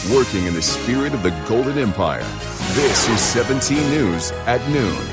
working in the spirit of the Golden Empire. This is 17 News at noon.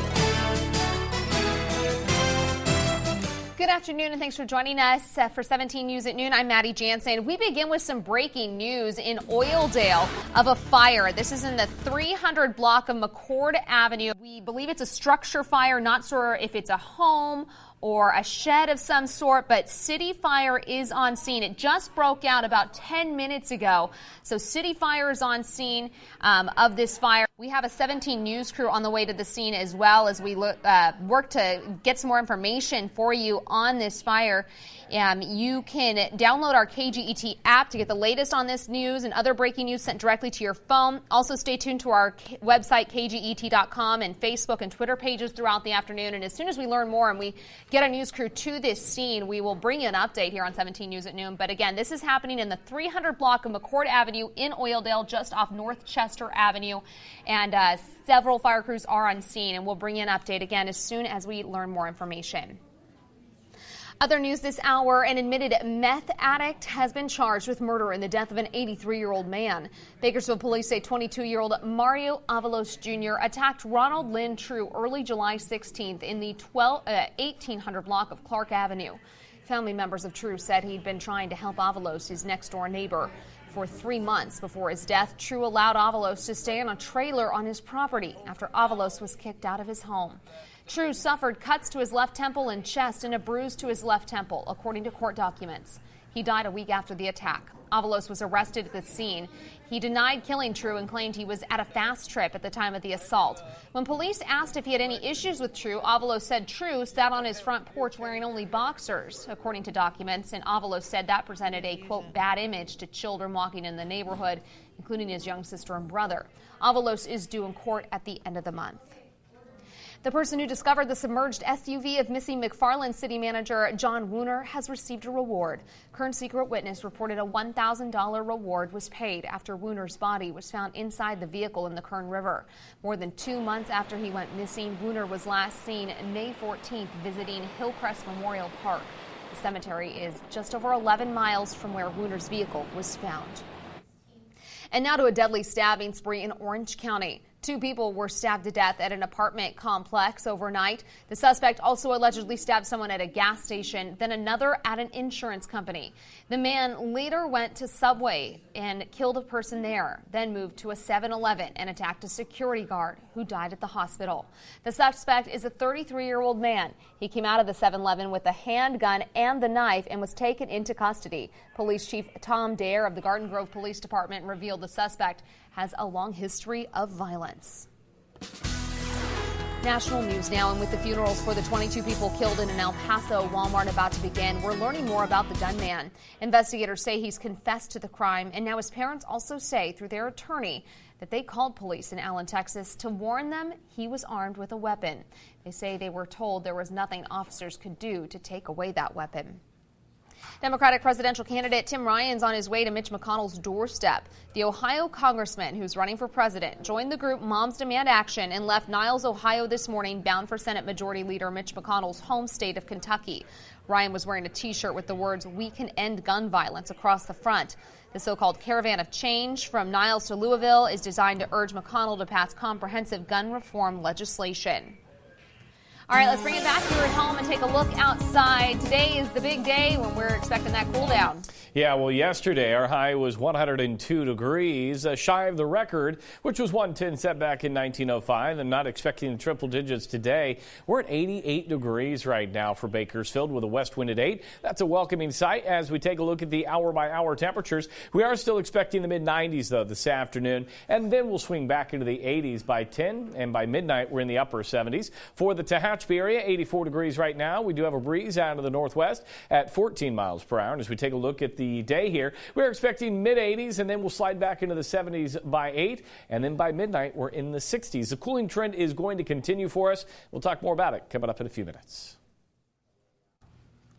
Good afternoon and thanks for joining us for 17 News at noon. I'm Maddie Jansen. We begin with some breaking news in Oildale of a fire. This is in the 300 block of McCord Avenue. We believe it's a structure fire, not sure if it's a home or a shed of some sort, but City Fire is on scene. It just broke out about 10 minutes ago. So City Fire is on scene of this fire. We have a 17 News crew on the way to the scene as well as we work to get some more information for you on this fire. You can download our KGET app to get the latest on this news and other breaking news sent directly to your phone. Also, stay tuned to our website, kget.com, and Facebook and Twitter pages throughout the afternoon. And as soon as we learn more and we get a news crew to this scene, we will bring you an update here on 17 News at noon. But again, this is happening in the 300 block of McCord Avenue in Oildale, just off North Chester Avenue. And several fire crews are on scene, and we'll bring you an update again as soon as we learn more information. Other news this hour, an admitted meth addict has been charged with murder in the death of an 83-year-old man. Bakersfield police say 22-year-old Mario Avalos Jr. attacked Ronald Lynn True early July 16th in the 1800 block of Clark Avenue. Family members of True said he'd been trying to help Avalos, his next-door neighbor, for 3 months before his death. True allowed Avalos to stay in a trailer on his property after Avalos was kicked out of his home. True suffered cuts to his left temple and chest and a bruise to his left temple, according to court documents. He died a week after the attack. Avalos was arrested at the scene. He denied killing True and claimed he was at a fast trip at the time of the assault. When police asked if he had any issues with True, Avalos said True sat on his front porch wearing only boxers, according to documents, and Avalos said that presented a, quote, bad image to children walking in the neighborhood, including his young sister and brother. Avalos is due in court at the end of the month. The person who discovered the submerged SUV of missing McFarland city manager John Wooner has received a reward. Kern Secret Witness reported a $1,000 reward was paid after Wooner's body was found inside the vehicle in the Kern River. More than 2 months after he went missing, Wooner was last seen May 14th visiting Hillcrest Memorial Park. The cemetery is just over 11 miles from where Wooner's vehicle was found. And now to a deadly stabbing spree in Orange County. 2 people were stabbed to death at an apartment complex overnight. The suspect also allegedly stabbed someone at a gas station, then another at an insurance company. The man later went to Subway and killed a person there, then moved to a 7-Eleven and attacked a security guard who died at the hospital. The suspect is a 33-year-old man. He came out of the 7-Eleven with a handgun and the knife and was taken into custody. Police Chief Tom Dare of the Garden Grove Police Department revealed the suspect has a long history of violence. National news now, and with the funerals for the 22 people killed in an El Paso Walmart about to begin, we're learning more about the gunman. Investigators say he's confessed to the crime, and now his parents also say through their attorney that they called police in Allen, Texas to warn them he was armed with a weapon. They say they were told there was nothing officers could do to take away that weapon. Democratic presidential candidate Tim Ryan's on his way to Mitch McConnell's doorstep. The Ohio congressman who's running for president joined the group Moms Demand Action and left Niles, Ohio this morning, bound for Senate Majority Leader Mitch McConnell's home state of Kentucky. Ryan was wearing a T-shirt with the words "We can end gun violence" across the front. The so-called Caravan of Change from Niles to Louisville is designed to urge McConnell to pass comprehensive gun reform legislation. All right, let's bring it back here at home and take a look outside. Today is the big day when we're expecting that cool down. Yeah, well, yesterday our high was 102 degrees, shy of the record, which was 110 set back in 1905. I'm not expecting the triple digits today. We're at 88 degrees right now for Bakersfield with a west wind at 8. That's a welcoming sight as we take a look at the hour-by-hour temperatures. We are still expecting the mid-90s, though, this afternoon, and then we'll swing back into the 80s by 10, and by midnight we're in the upper 70s. For the Tehachapi area, 84 degrees right now. We do have a breeze out of the northwest at 14 miles per hour. And as we take a look at the day here, we're expecting mid-80s, and then we'll slide back into the 70s by 8, and then by midnight we're in the 60s. The cooling trend is going to continue for us. We'll talk more about it coming up in a few minutes.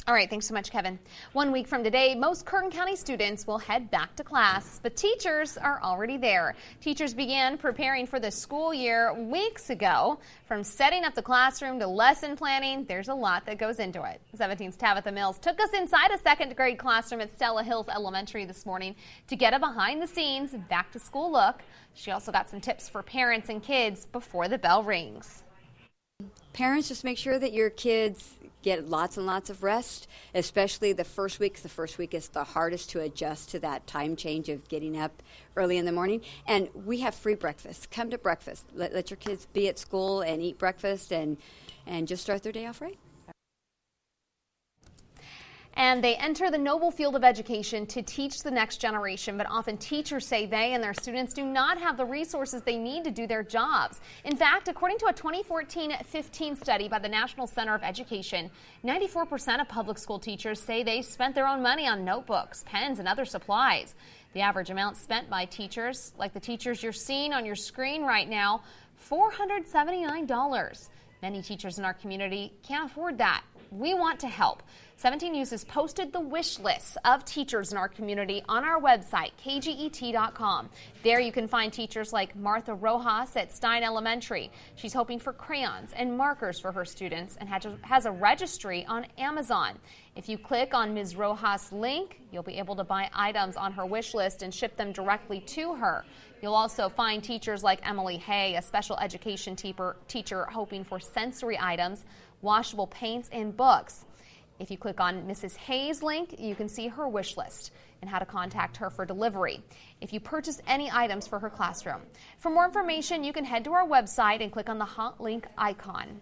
All right, thanks so much, Kevin. 1 week from today, most Kern County students will head back to class, but teachers are already there. Teachers began preparing for the school year weeks ago. From setting up the classroom to lesson planning, there's a lot that goes into it. 17's Tabitha Mills took us inside a second grade classroom at Stella Hills Elementary this morning to get a behind-the-scenes, back-to-school look. She also got some tips for parents and kids before the bell rings. Parents, just make sure that your kids get lots and lots of rest, especially the first week. The first week is the hardest to adjust to that time change of getting up early in the morning. And we have free breakfast. Come to breakfast. Let your kids be at school and eat breakfast and just start their day off right. And they enter the noble field of education to teach the next generation, but often teachers say they and their students do not have the resources they need to do their jobs. In fact, according to a 2014-15 study by the National Center of Education, 94% of public school teachers say they spent their own money on notebooks, pens, and other supplies. The average amount spent by teachers, like the teachers you're seeing on your screen right now, $479. Many teachers in our community can't afford that. We want to help. 17 News has posted the wish lists of teachers in our community on our website, kget.com. There you can find teachers like Martha Rojas at Stein Elementary. She's hoping for crayons and markers for her students and has a registry on Amazon. If you click on Ms. Rojas' link, you'll be able to buy items on her wish list and ship them directly to her. You'll also find teachers like Emily Hay, a special education teacher hoping for sensory items, washable paints, and books. If you click on Mrs. Hayes' link, you can see her wish list and how to contact her for delivery if you purchase any items for her classroom. For more information, you can head to our website and click on the hot link icon.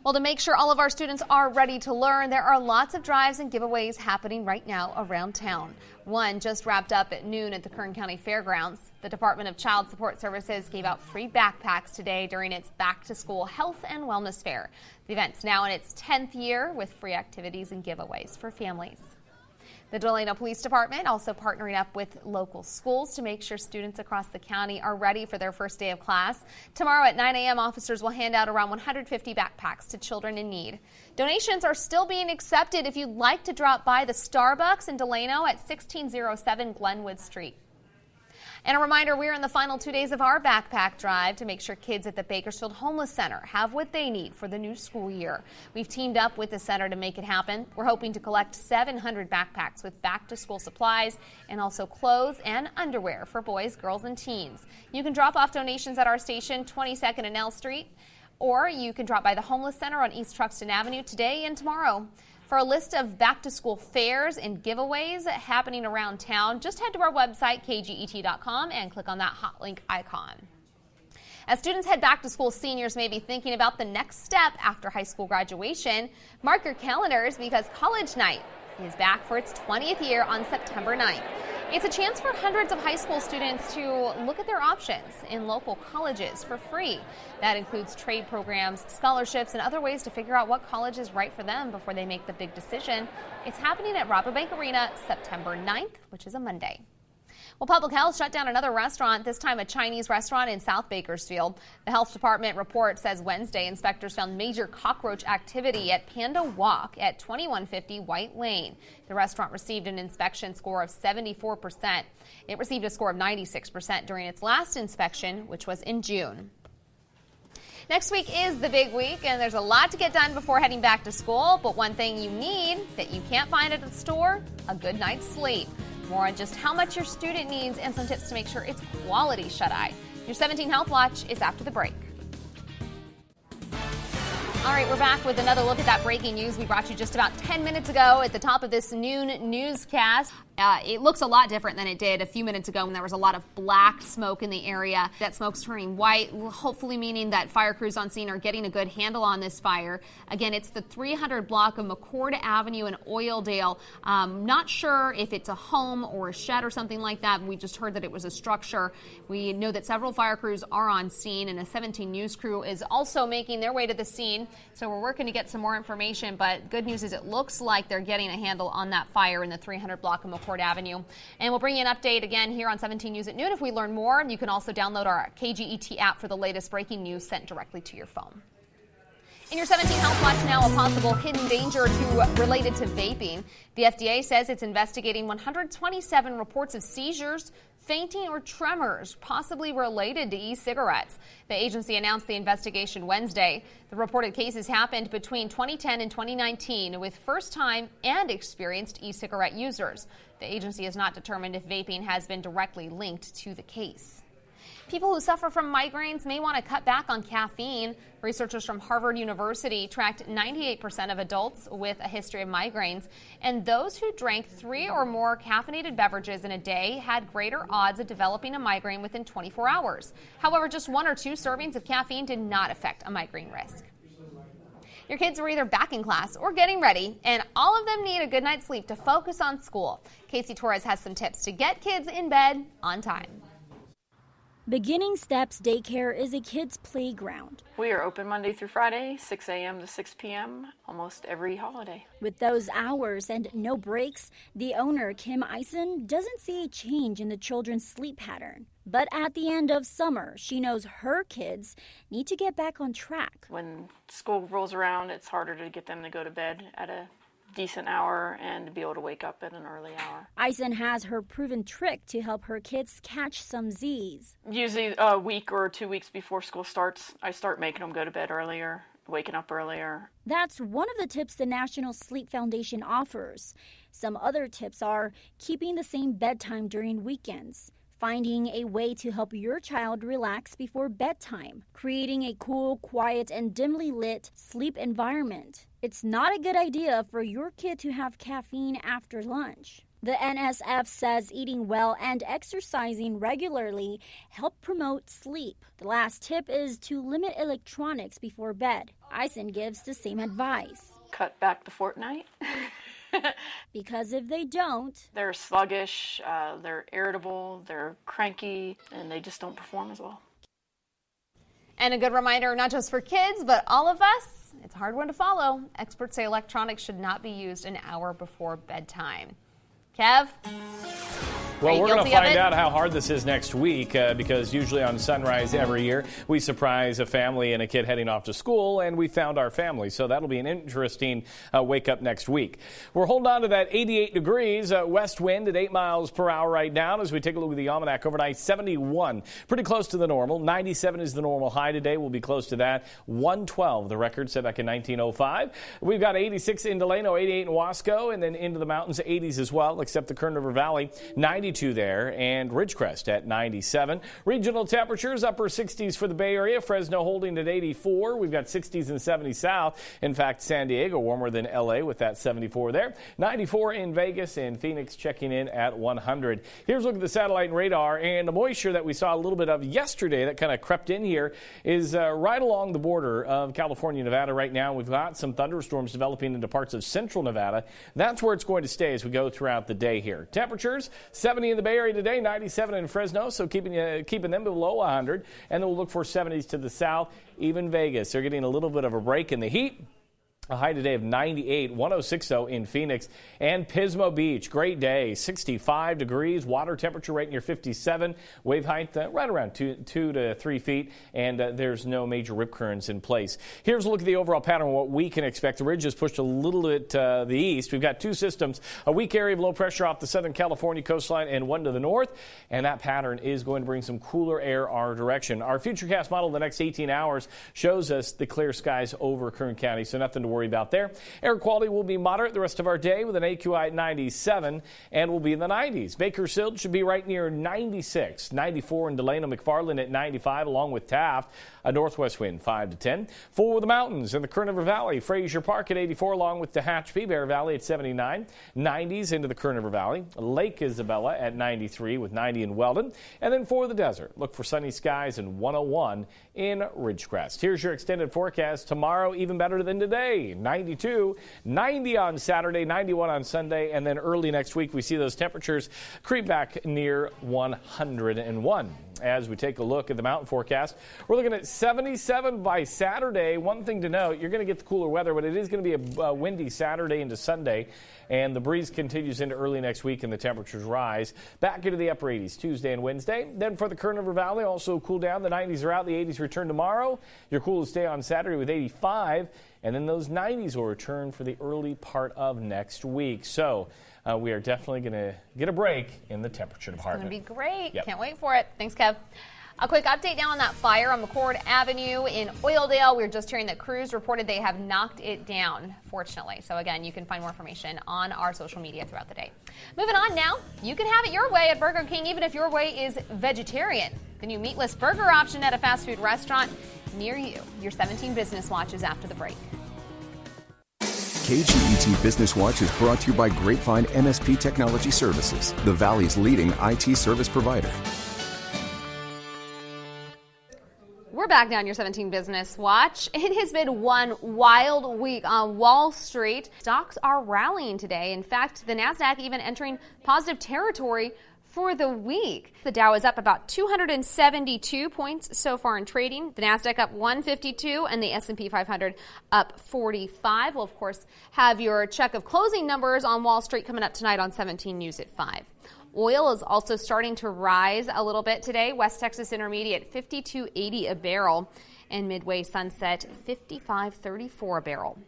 Well, to make sure all of our students are ready to learn, there are lots of drives and giveaways happening right now around town. One just wrapped up at noon at the Kern County Fairgrounds. The Department of Child Support Services gave out free backpacks today during its back-to-school health and wellness fair. The event's now in its 10th year with free activities and giveaways for families. The Delano Police Department also partnering up with local schools to make sure students across the county are ready for their first day of class. Tomorrow at 9 a.m., officers will hand out around 150 backpacks to children in need. Donations are still being accepted if you'd like to drop by the Starbucks in Delano at 1607 Glenwood Street. And a reminder, we're in the final 2 days of our backpack drive to make sure kids at the Bakersfield Homeless Center have what they need for the new school year. We've teamed up with the center to make it happen. We're hoping to collect 700 backpacks with back-to-school supplies and also clothes and underwear for boys, girls, and teens. You can drop off donations at our station, 22nd and L Street, or you can drop by the Homeless Center on East Truxton Avenue today and tomorrow. For a list of back-to-school fairs and giveaways happening around town, just head to our website, kget.com, and click on that hot link icon. As students head back to school, seniors may be thinking about the next step after high school graduation. Mark your calendars because College Night is back for its 20th year on September 9th. It's a chance for hundreds of high school students to look at their options in local colleges for free. That includes trade programs, scholarships, and other ways to figure out what college is right for them before they make the big decision. It's happening at Rabobank Arena September 9th, which is a Monday. Well, Public Health shut down another restaurant, this time a Chinese restaurant in South Bakersfield. The health department report says Wednesday inspectors found major cockroach activity at Panda Walk at 2150 White Lane. The restaurant received an inspection score of 74%. It received a score of 96% during its last inspection, which was in June. Next week is the big week, and there's a lot to get done before heading back to school. But one thing you need that you can't find at the store, a good night's sleep. More on just how much your student needs and some tips to make sure it's quality shut-eye. Your 17 Health Watch is after the break. All right, we're back with another look at that breaking news we brought you just about 10 minutes ago at the top of this noon newscast. It looks a lot different than it did a few minutes ago when there was a lot of black smoke in the area. That smoke's turning white, hopefully meaning that fire crews on scene are getting a good handle on this fire. Again, it's the 300 block of McCord Avenue in Oildale. Not sure if it's a home or a shed or something like that. We just heard that it was a structure. We know that several fire crews are on scene, and a 17 News crew is also making their way to the scene. So we're working to get some more information, but good news is it looks like they're getting a handle on that fire in the 300 block of McCord Avenue. And we'll bring you an update again here on 17 News at noon if we learn more. You can also download our KGET app for the latest breaking news sent directly to your phone. In your 17 Health Watch now, a possible hidden danger related to vaping. The FDA says it's investigating 127 reports of seizures, fainting, or tremors possibly related to e-cigarettes. The agency announced the investigation Wednesday. The reported cases happened between 2010 and 2019 with first-time and experienced e-cigarette users. The agency has not determined if vaping has been directly linked to the case. People who suffer from migraines may want to cut back on caffeine. Researchers from Harvard University tracked 98% of adults with a history of migraines, and those who drank 3 or more caffeinated beverages in a day had greater odds of developing a migraine within 24 hours. However, just 1 or 2 servings of caffeine did not affect a migraine risk. Your kids are either back in class or getting ready, and all of them need a good night's sleep to focus on school. Casey Torres has some tips to get kids in bed on time. Beginning Steps Daycare is a kid's playground. We are open Monday through Friday, 6 a.m. to 6 p.m., almost every holiday. With those hours and no breaks, the owner, Kim Eisen, doesn't see a change in the children's sleep pattern. But at the end of summer, she knows her kids need to get back on track. When school rolls around, it's harder to get them to go to bed at a decent hour and to be able to wake up at an early hour. Eisen has her proven trick to help her kids catch some Z's. Usually a week or 2 weeks before school starts, I start making them go to bed earlier, waking up earlier. That's one of the tips the National Sleep Foundation offers. Some other tips are keeping the same bedtime during weekends, finding a way to help your child relax before bedtime, creating a cool, quiet, and dimly lit sleep environment. It's not a good idea for your kid to have caffeine after lunch. The NSF says eating well and exercising regularly help promote sleep. The last tip is to limit electronics before bed. Eisen gives the same advice. Cut back the fortnight. Because if they don't, they're sluggish, they're irritable, they're cranky, and they just don't perform as well. And a good reminder, not just for kids, but all of us, it's a hard one to follow. Experts say electronics should not be used an hour before bedtime. Kev? Well, we're going to find out how hard this is next week because usually on sunrise every year, we surprise a family and a kid heading off to school, and we found our family. So that'll be an interesting wake up next week. We're holding on to that 88 degrees west wind at 8 miles per hour right now. As we take a look at the almanac overnight, 71, pretty close to the normal. 97 is the normal high today. We'll be close to that. 112, the record set back in 1905. We've got 86 in Delano, 88 in Wasco, and then into the mountains, 80s as well, except the Kern River Valley, 92 there, and Ridgecrest at 97. Regional temperatures, upper 60s for the Bay Area. Fresno holding at 84. We've got 60s and 70s south. In fact, San Diego warmer than L.A. with that 74 there. 94 in Vegas, and Phoenix checking in at 100. Here's a look at the satellite and radar, and the moisture that we saw a little bit of yesterday that kind of crept in here is right along the border of California, Nevada right now. We've got some thunderstorms developing into parts of central Nevada. That's where it's going to stay as we go throughout the day here. Temperatures, 70 in the Bay Area today, 97 in Fresno, so keeping them below 100. And then we'll look for 70s to the south, even Vegas. They're getting a little bit of a break in the heat. A high today of 98, 106 though in Phoenix and Pismo Beach. Great day, 65 degrees, water temperature right near 57, wave height right around 2 to 3 feet, and there's no major rip currents in place. Here's a look at the overall pattern of what we can expect. The ridge is pushed a little bit to the east. We've got 2 systems, a weak area of low pressure off the southern California coastline and one to the north, and that pattern is going to bring some cooler air our direction. Our futurecast model the next 18 hours shows us the clear skies over Kern County, so nothing to worry about there. Air quality will be moderate the rest of our day with an AQI at 97 and will be in the 90s. Bakersfield should be right near 96, 94 in Delano, McFarland at 95 along with Taft. A northwest wind 5 to 10. For the mountains in the Kern River Valley, Fraser Park at 84 along with Tehachapi, Bear Valley at 79, 90s into the Kern River Valley. Lake Isabella at 93 with 90 in Weldon. And then for the desert, look for sunny skies and 101 in Ridgecrest. Here's your extended forecast. Tomorrow even better than today. today, 92, 90 on Saturday, 91 on Sunday, and then early next week we see those temperatures creep back near 101. As we take a look at the mountain forecast, we're looking at 77 by Saturday. One thing to note, you're going to get the cooler weather, but it is going to be a windy Saturday into Sunday, and the breeze continues into early next week and the temperatures rise back into the upper 80s Tuesday and Wednesday. Then for the Kern River Valley, also cool down. The 90s are out, the 80s return tomorrow. Your coolest day on Saturday with 85, and then those 90s will return for the early part of next week. So we are definitely going to get a break in the temperature department. It's going to be great. Yep. Can't wait for it. Thanks, Kev. A quick update now on that fire on McCord Avenue in Oildale. We were just hearing that crews reported they have knocked it down, fortunately. So, again, you can find more information on our social media throughout the day. Moving on now, you can have it your way at Burger King, even if your way is vegetarian. The new meatless burger option at a fast food restaurant near you. Your 17 Business Watch is after the break. KGET Business Watch is brought to you by Grapevine MSP Technology Services, the Valley's leading IT service provider. We're back now on your 17 Business Watch. It has been one wild week on Wall Street. Stocks are rallying today. In fact, the NASDAQ even entering positive territory for the week. The Dow is up about 272 points so far in trading. The NASDAQ up 152 and the S&P 500 up 45. We'll, of course, have your check of closing numbers on Wall Street coming up tonight on 17 News at 5. Oil is also starting to rise a little bit today. West Texas Intermediate, $52.80 a barrel, and Midway Sunset, $55.34 a barrel.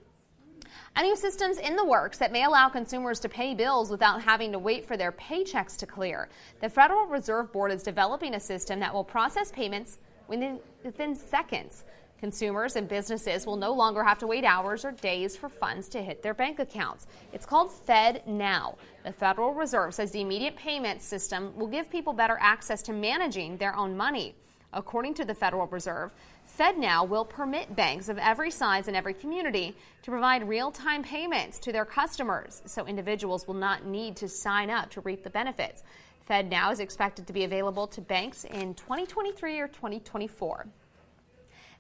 A new system's in the works that may allow consumers to pay bills without having to wait for their paychecks to clear. The Federal Reserve Board is developing a system that will process payments within seconds. Consumers and businesses will no longer have to wait hours or days for funds to hit their bank accounts. It's called FedNow. The Federal Reserve says the immediate payment system will give people better access to managing their own money. According to the Federal Reserve, FedNow will permit banks of every size in every community to provide real-time payments to their customers, so individuals will not need to sign up to reap the benefits. FedNow is expected to be available to banks in 2023 or 2024.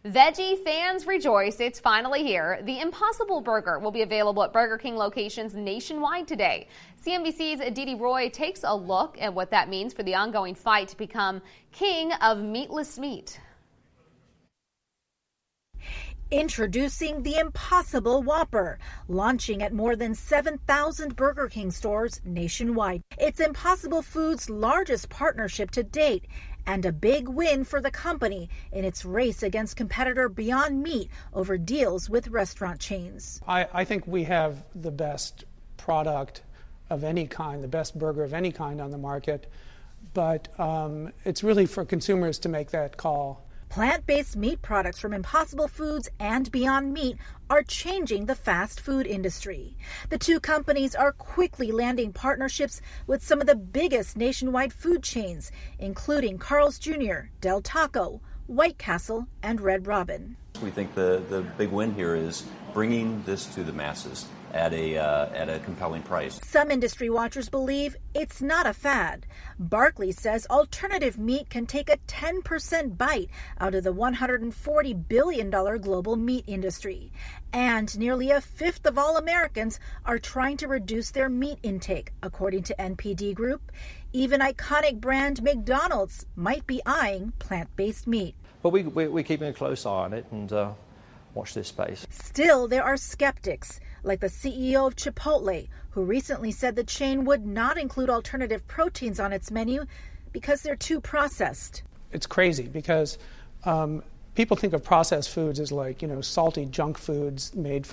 Veggie fans rejoice, it's finally here. The Impossible Burger will be available at Burger King locations nationwide today. CNBC's Aditi Roy takes a look at what that means for the ongoing fight to become king of meatless meat. Introducing the Impossible Whopper, launching at more than 7,000 Burger King stores nationwide. It's Impossible Foods' largest partnership to date, and a big win for the company in its race against competitor Beyond Meat over deals with restaurant chains. I think we have the best product of any kind, the best burger of any kind on the market, but it's really for consumers to make that call. Plant-based meat products from Impossible Foods and Beyond Meat are changing the fast food industry. The two companies are quickly landing partnerships with some of the biggest nationwide food chains, including Carl's Jr., Del Taco, White Castle, and Red Robin. We think the big win here is bringing this to the masses at a compelling price. Some industry watchers believe it's not a fad. Barclay says alternative meat can take a 10% bite out of the $140 billion global meat industry. And nearly a fifth of all Americans are trying to reduce their meat intake, according to NPD Group. Even iconic brand McDonald's might be eyeing plant-based meat. But we're keeping a close eye on it and watch this space. Still, there are skeptics, like the CEO of Chipotle, who recently said the chain would not include alternative proteins on its menu because they're too processed. It's crazy because people think of processed foods as like, salty junk foods made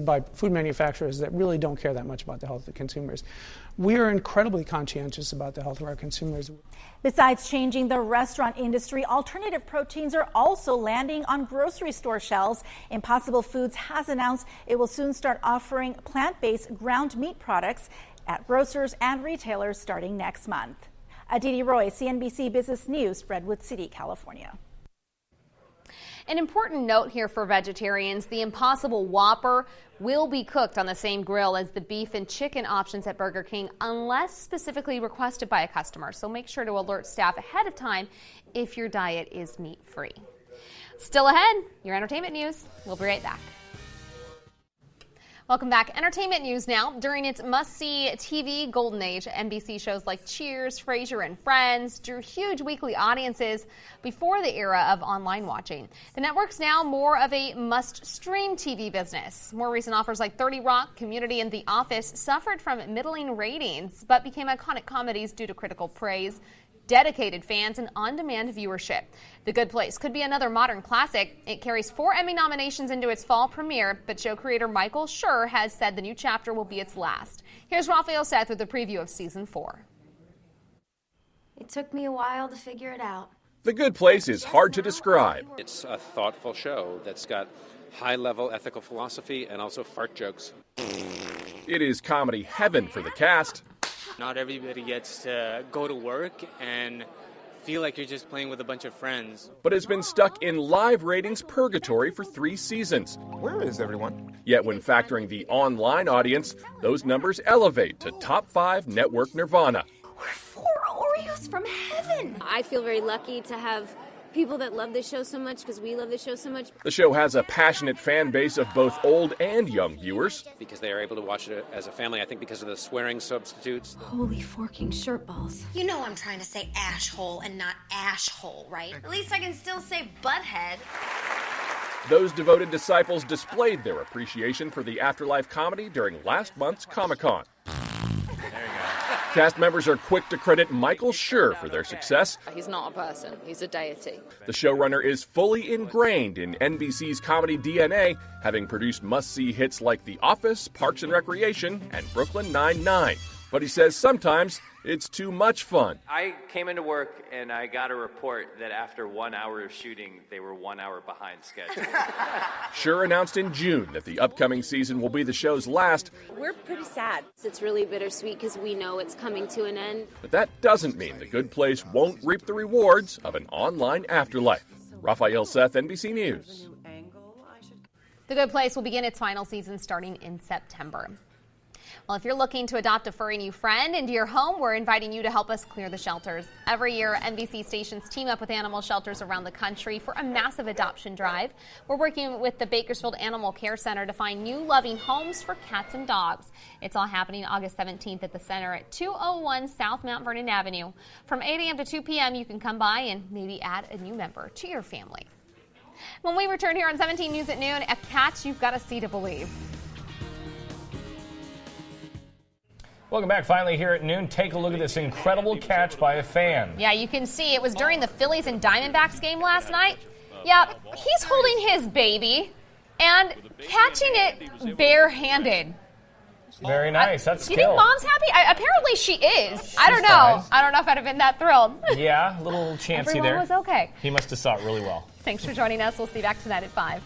by food manufacturers that really don't care that much about the health of consumers. We are incredibly conscientious about the health of our consumers. Besides changing the restaurant industry, alternative proteins are also landing on grocery store shelves. Impossible Foods has announced it will soon start offering plant-based ground meat products at grocers and retailers starting next month. Aditi Roy, CNBC Business News, Redwood City, California. An important note here for vegetarians, the Impossible Whopper will be cooked on the same grill as the beef and chicken options at Burger King unless specifically requested by a customer. So make sure to alert staff ahead of time if your diet is meat-free. Still ahead, your entertainment news. We'll be right back. Welcome back. Entertainment news now. During its must-see TV golden age, NBC shows like Cheers, Frasier, and Friends drew huge weekly audiences before the era of online watching. The network's now more of a must-stream TV business. More recent offers like 30 Rock, Community, and The Office suffered from middling ratings, but became iconic comedies due to critical praise, dedicated fans, and on-demand viewership. The Good Place could be another modern classic. It carries 4 Emmy nominations into its fall premiere, but show creator Michael Schur has said the new chapter will be its last. Here's Raphael Seth with a preview of season 4. It took me a while to figure it out. The Good Place is hard to describe. It's a thoughtful show that's got high-level ethical philosophy and also fart jokes. It is comedy heaven for the cast. Not everybody gets to go to work and feel like you're just playing with a bunch of friends. But has been stuck in live ratings purgatory for 3 seasons. Where is everyone? Yet when factoring the online audience, those numbers elevate to top 5 network nirvana. We're 4 Oreos from heaven. I feel very lucky to have people that love this show so much because we love this show so much. The show has a passionate fan base of both old and young viewers. Because they are able to watch it as a family, I think because of the swearing substitutes. Holy forking shirt balls. You know I'm trying to say ashhole and not ashhole, right? At least I can still say butthead. Those devoted disciples displayed their appreciation for the Afterlife comedy during last month's Comic-Con. Cast members are quick to credit Michael Schur for their success. He's not a person, he's a deity. The showrunner is fully ingrained in NBC's comedy DNA, having produced must-see hits like The Office, Parks and Recreation, and Brooklyn Nine-Nine. But he says sometimes it's too much fun. I came into work and I got a report that after 1 hour of shooting, they were 1 hour behind schedule. Schur announced in June that the upcoming season will be the show's last. We're pretty sad. It's really bittersweet because we know it's coming to an end. But that doesn't mean The Good Place won't reap the rewards of an online afterlife. Raphael Seth, NBC News. The Good Place will begin its final season starting in September. Well, if you're looking to adopt a furry new friend into your home, we're inviting you to help us clear the shelters. Every year, NBC stations team up with animal shelters around the country for a massive adoption drive. We're working with the Bakersfield Animal Care Center to find new loving homes for cats and dogs. It's all happening August 17th at the center at 201 South Mount Vernon Avenue. From 8 a.m. to 2 p.m., you can come by and maybe add a new member to your family. When we return here on 17 News at noon, a catch you've got to see to believe. Welcome back. Finally here at noon, take a look at this incredible catch by a fan. Yeah, you can see it was during the Phillies and Diamondbacks game last night. Yeah, he's holding his baby and catching it barehanded. Very nice. That's skill. Do you think Mom's happy? Apparently she is. I don't know. Nice. I don't know if I'd have been that thrilled. Yeah, a little chancy Everyone there. Was okay. He must have saw it really well. Thanks for joining us. We'll see you back tonight at 5.